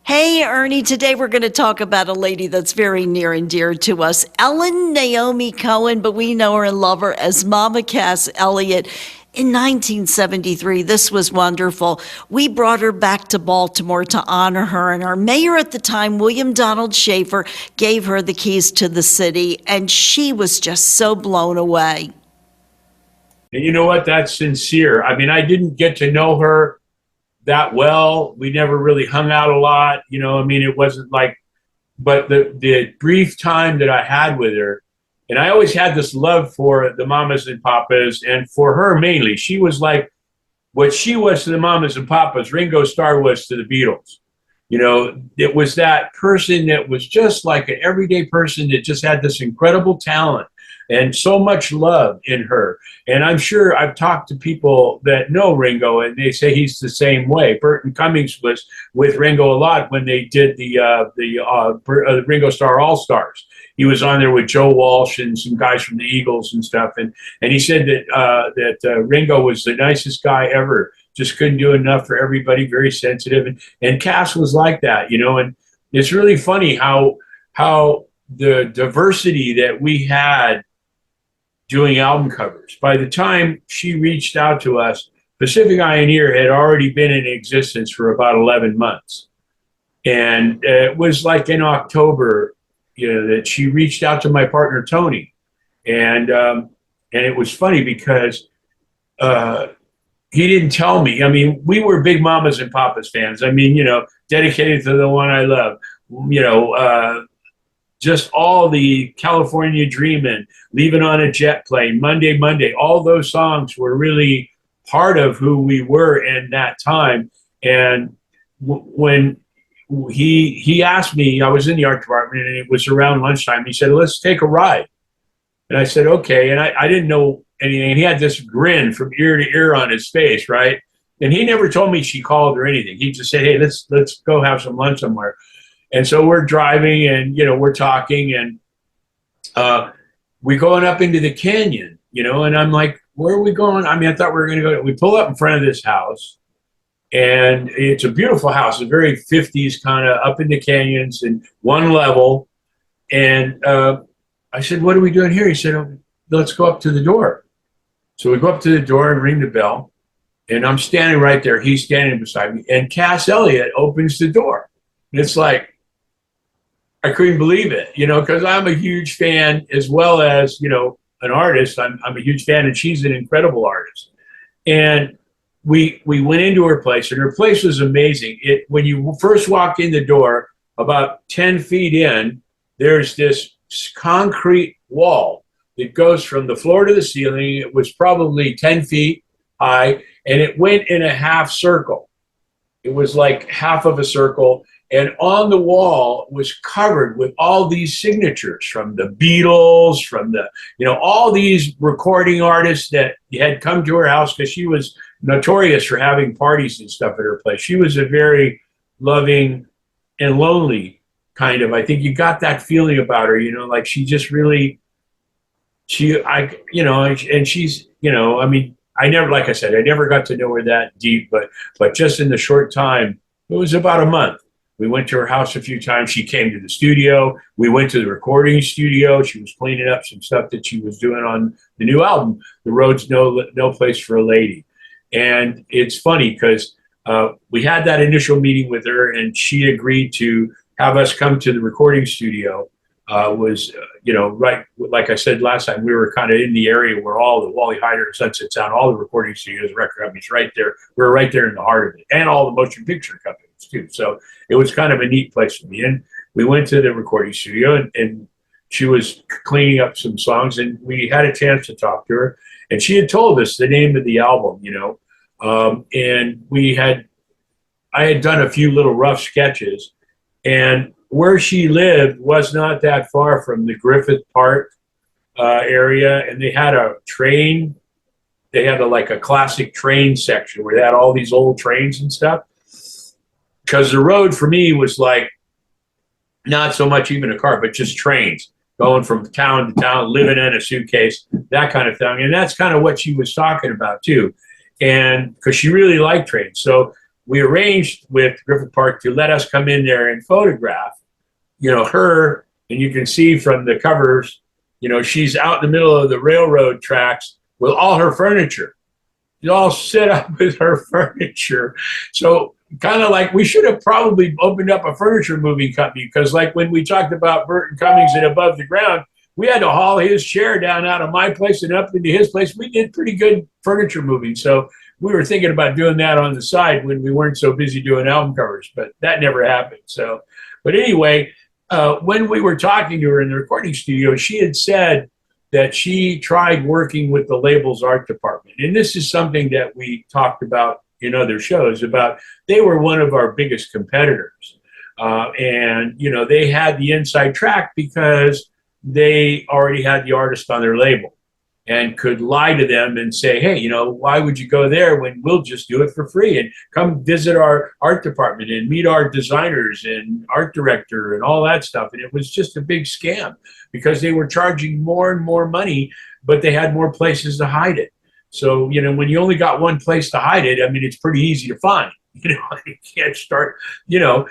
Hey, Ernie, today we're going to talk about a lady that's very near and dear to us, Ellen Naomi Cohen, but we know her and love her as Mama Cass Elliot. In 1973, this was wonderful. We brought her back to Baltimore to honor her, and our mayor at the time, William Donald Schaefer, gave her the keys to the city, and she was just so blown away. And you know what? That's sincere. I mean, I didn't get to know her that well. We never really hung out a lot. I mean, it wasn't like, but the brief time that I had with her, and I always had this love for the mamas and papas, and for her mainly. She was like what she was to the mamas and papas, Ringo Starr was to the Beatles. It was that person that was just like an everyday person that just had this incredible talent and so much love in her. And I'm sure I've talked to people that know Ringo, and they say he's the same way. Burton Cummings was with Ringo a lot when they did the Ringo Starr All Stars. He was on there with Joe Walsh and some guys from the Eagles and stuff. And he said that Ringo was the nicest guy ever. Just couldn't do enough for everybody. Very sensitive, and Cass was like that, And it's really funny how the diversity that we had doing album covers. By the time she reached out to us, Pacific Ioneer had already been in existence for about 11 months. And it was like in October, that she reached out to my partner, Tony. And it was funny because he didn't tell me. I mean, we were big Mamas and Papas fans. I mean, dedicated to the one I love, just all the California Dreamin', Leaving on a Jet Plane, Monday, all those songs were really part of who we were in that time. And when he asked me, I was in the art department and it was around lunchtime. He said, let's take a ride. And I said, okay. And I didn't know anything. And he had this grin from ear to ear on his face, right? And he never told me she called or anything. He just said, hey, let's go have some lunch somewhere. And so we're driving and, we're talking and we're going up into the canyon, and I'm like, where are we going? I mean, I thought we were going to go. We pull up in front of this house and it's a beautiful house, a very 50s kind of up in the canyons and one level. And I said, what are we doing here? He said, oh, let's go up to the door. So we go up to the door and ring the bell. And I'm standing right there. He's standing beside me. And Cass Elliot opens the door. And it's like, I couldn't believe it, because I'm a huge fan as well as, an artist. I'm a huge fan, and she's an incredible artist. And we went into her place, and her place was amazing. When you first walk in the door, about 10 feet in, there's this concrete wall that goes from the floor to the ceiling. It was probably 10 feet high, and it went in a half circle. It was like half of a circle. And on the wall was covered with all these signatures from the Beatles, from all these recording artists that had come to her house, because she was notorious for having parties and stuff at her place. She was a very loving and lonely kind of. I think you got that feeling about her, like she just really, and she's, I mean, like I said, I never got to know her that deep, but just in the short time, it was about a month. We went to her house a few times. She came to the studio. We went to the recording studio. She was cleaning up some stuff that she was doing on the new album, The Road's No Place for a Lady. And it's funny because we had that initial meeting with her, and she agreed to have us come to the recording studio. Right, like I said last time, we were kind of in the area where all the Wally Heider, Sunset Sound, all the recording studios, record companies, right there. We were right there in the heart of it, and all the motion picture companies too. So it was kind of a neat place to be in. We went to the recording studio, and she was cleaning up some songs, and we had a chance to talk to her. And she had told us the name of the album, and I had done a few little rough sketches, and where she lived was not that far from the Griffith Park area, and they had a train. They had a classic train section where they had all these old trains and stuff. Because the road for me was like not so much even a car, but just trains going from town to town, living in a suitcase, that kind of thing. And that's kind of what she was talking about too. And because she really liked trains. So we arranged with Griffith Park to let us come in there and photograph, her. And you can see from the covers, she's out in the middle of the railroad tracks with all her furniture. She's all set up with her furniture. So kind of like we should have probably opened up a furniture moving company, because like when we talked about Burton Cummings and Above the Ground, we had to haul his chair down out of my place and up into his place. We did pretty good furniture moving. So we were thinking about doing that on the side when we weren't so busy doing album covers, but that never happened. So, but anyway, when we were talking to her in the recording studio, she had said that she tried working with the label's art department. And this is something that we talked about in other shows about. They were one of our biggest competitors. And they had the inside track because they already had the artist on their label and could lie to them and say, hey, why would you go there when we'll just do it for free and come visit our art department and meet our designers and art director and all that stuff. And it was just a big scam because they were charging more and more money, but they had more places to hide it. So, when you only got one place to hide it, I mean, it's pretty easy to find. You can't start,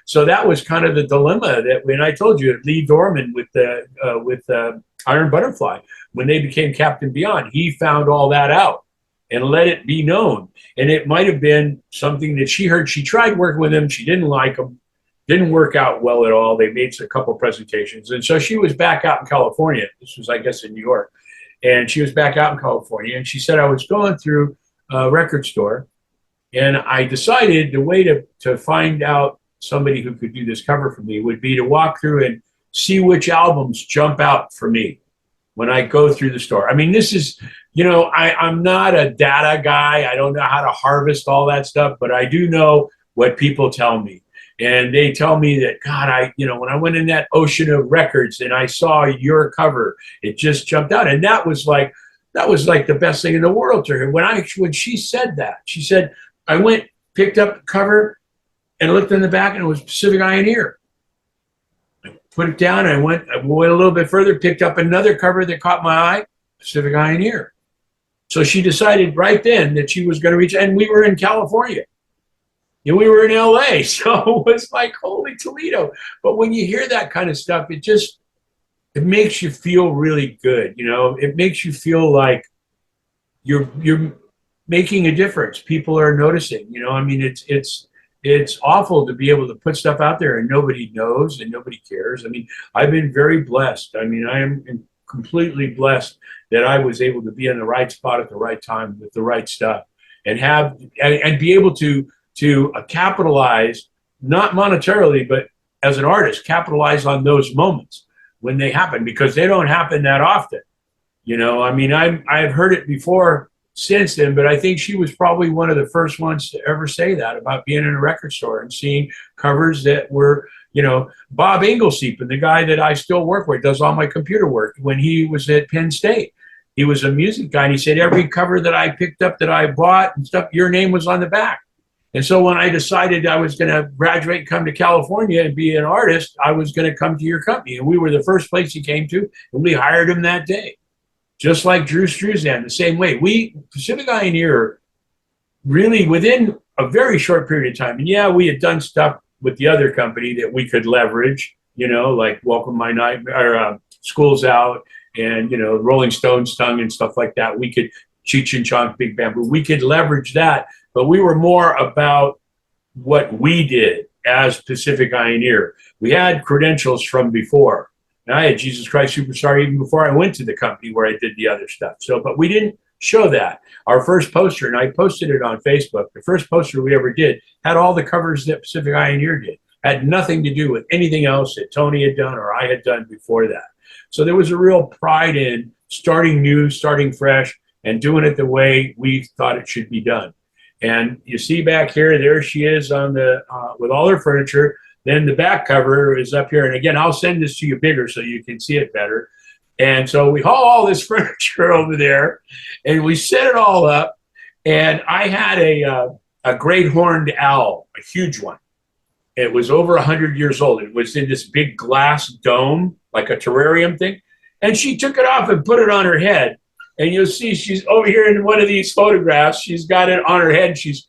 so that was kind of the dilemma that when I told you Lee Dorman with Iron Butterfly, when they became Captain Beyond, he found all that out and let it be known. And it might have been something that she heard. She tried working with him. She didn't like him. Didn't work out well at all. They made a couple presentations. And so she was back out in California. This was, I guess, in New York. And she was back out in California. And she said, I was going through a record store. And I decided the way to find out somebody who could do this cover for me would be to walk through and see which albums jump out for me when I go through the store. I mean, this is, I'm not a data guy. I don't know how to harvest all that stuff, but I do know what people tell me. And they tell me that, God, when I went in that ocean of records and I saw your cover, it just jumped out. And that was like the best thing in the world to her. When she said that, she said, I went, picked up the cover and looked in the back and it was Pacific Eye and Ear. I put it down. I went a little bit further, picked up another cover that caught my eye, Pacific Eye and Ear. So she decided right then that she was going to reach, and we were in California. And we were in LA. So it was like, holy Toledo. But when you hear that kind of stuff, it makes you feel really good. It makes you feel like you're making a difference. People are noticing, I mean, it's awful to be able to put stuff out there and nobody knows and nobody cares. I mean, I've been very blessed. I mean, I am completely blessed that I was able to be in the right spot at the right time with the right stuff and be able to capitalize, not monetarily, but as an artist, capitalize on those moments when they happen, because they don't happen that often. I mean, I've heard it before since then, but I think she was probably one of the first ones to ever say that about being in a record store and seeing covers that were, Bob Inglesiepe, and the guy that I still work with, does all my computer work. When he was at Penn State, he was a music guy, and he said every cover that I picked up that I bought and stuff, your name was on the back. And so when I decided I was going to graduate and come to California and be an artist, I was going to come to your company. And we were the first place he came to, and we hired him that day. Just like Drew Struzan, the same way. Pacific Eye and Ear, really within a very short period of time, and yeah, we had done stuff with the other company that we could leverage, like Welcome My Night, or School's Out, and, Rolling Stones Tongue and stuff like that. We could, Cheech and Chong, Big Bamboo, we could leverage that, but we were more about what we did as Pacific Eye and Ear. We had credentials from before. And I had Jesus Christ Superstar even before I went to the company where I did the other stuff. But we didn't show that. Our first poster, and I posted it on Facebook, the first poster we ever did had all the covers that Pacific Eye and Ear did. Had nothing to do with anything else that Tony had done or I had done before that. So there was a real pride in starting new, starting fresh, and doing it the way we thought it should be done. And you see back here, there she is on with all her furniture. Then the back cover is up here. And again, I'll send this to you bigger so you can see it better. And so we haul all this furniture over there and we set it all up. And I had a great horned owl, a huge one. It was over 100 years old. It was in this big glass dome, like a terrarium thing. And she took it off and put it on her head. And you'll see she's over here in one of these photographs. She's got it on her head. She's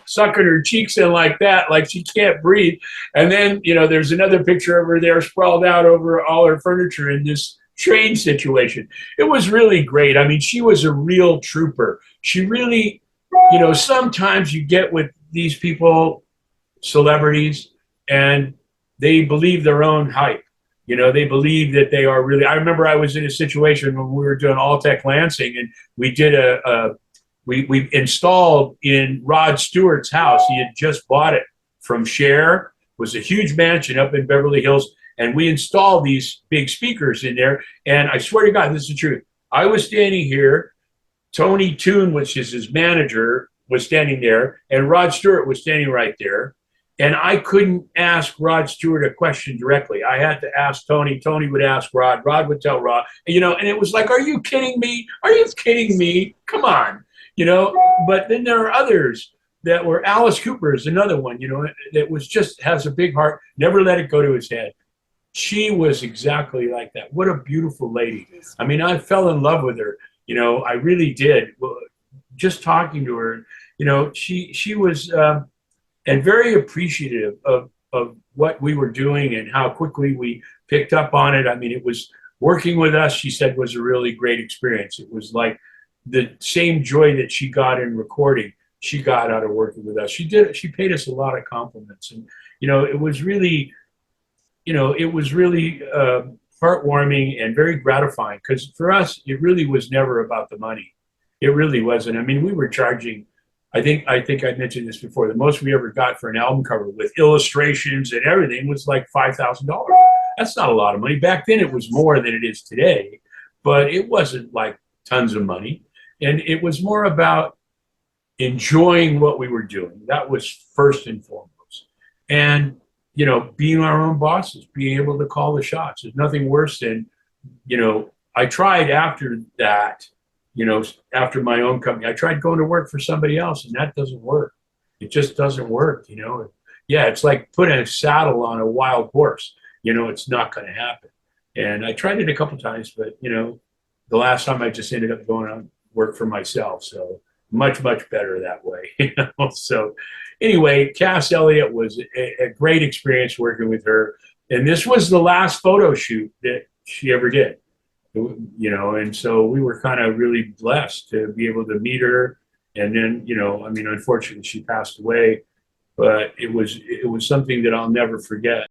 sucking her cheeks in like that, like she can't breathe. And then, you know, there's another picture of her there sprawled out over all her furniture in this train situation. It was really great. I mean, she was a real trooper. She really, you know, sometimes you get with these people, celebrities, and they believe their own hype. You know, they believe that they are really. I remember I was in a situation when we were doing All Tech Lansing, and we did we installed in Rod Stewart's house. He had just bought it from Cher. It was a huge mansion up in Beverly Hills, and we installed these big speakers in there. And I swear to God, this is the truth. I was standing here. Tony Toon, which is his manager, was standing there, and Rod Stewart was standing right there. And I couldn't ask Rod Stewart a question directly. I had to ask Tony. Tony would ask Rod. Rod would tell Rod. You know, and it was like, are you kidding me? Are you kidding me? Come on. You know, but then there are others that were. Alice Cooper is another one, you know, that was just has a big heart, never let it go to his head. She was exactly like that. What a beautiful lady. I mean, I fell in love with her. You know, I really did. Just talking to her, you know, she was, and very appreciative of what we were doing and how quickly we picked up on it. I mean, it was working with us, she said, was a really great experience. It was like the same joy that she got in recording, she got out of working with us. She paid us a lot of compliments. And, you know, it was really, heartwarming and very gratifying, because for us, it really was never about the money. It really wasn't. I mean, we were charging, I think I mentioned this before, the most we ever got for an album cover with illustrations and everything was like $5,000. That's not a lot of money. Back then it was more than it is today, but it wasn't like tons of money. And it was more about enjoying what we were doing. That was first and foremost. And, you know, being our own bosses, being able to call the shots. There's nothing worse than, you know, I tried after that, you know, after my own company, I tried going to work for somebody else, and that doesn't work. It just doesn't work, you know. Yeah, it's like putting a saddle on a wild horse. You know, it's not going to happen. And I tried it a couple times, but, you know, the last time I just ended up going on work for myself. So much, much better that way. You know? So anyway, Cass Elliot was a great experience working with her. And this was the last photo shoot that she ever did. You know, and so we were kind of really blessed to be able to meet her. And then, you know, I mean, unfortunately, she passed away, but it was something that I'll never forget.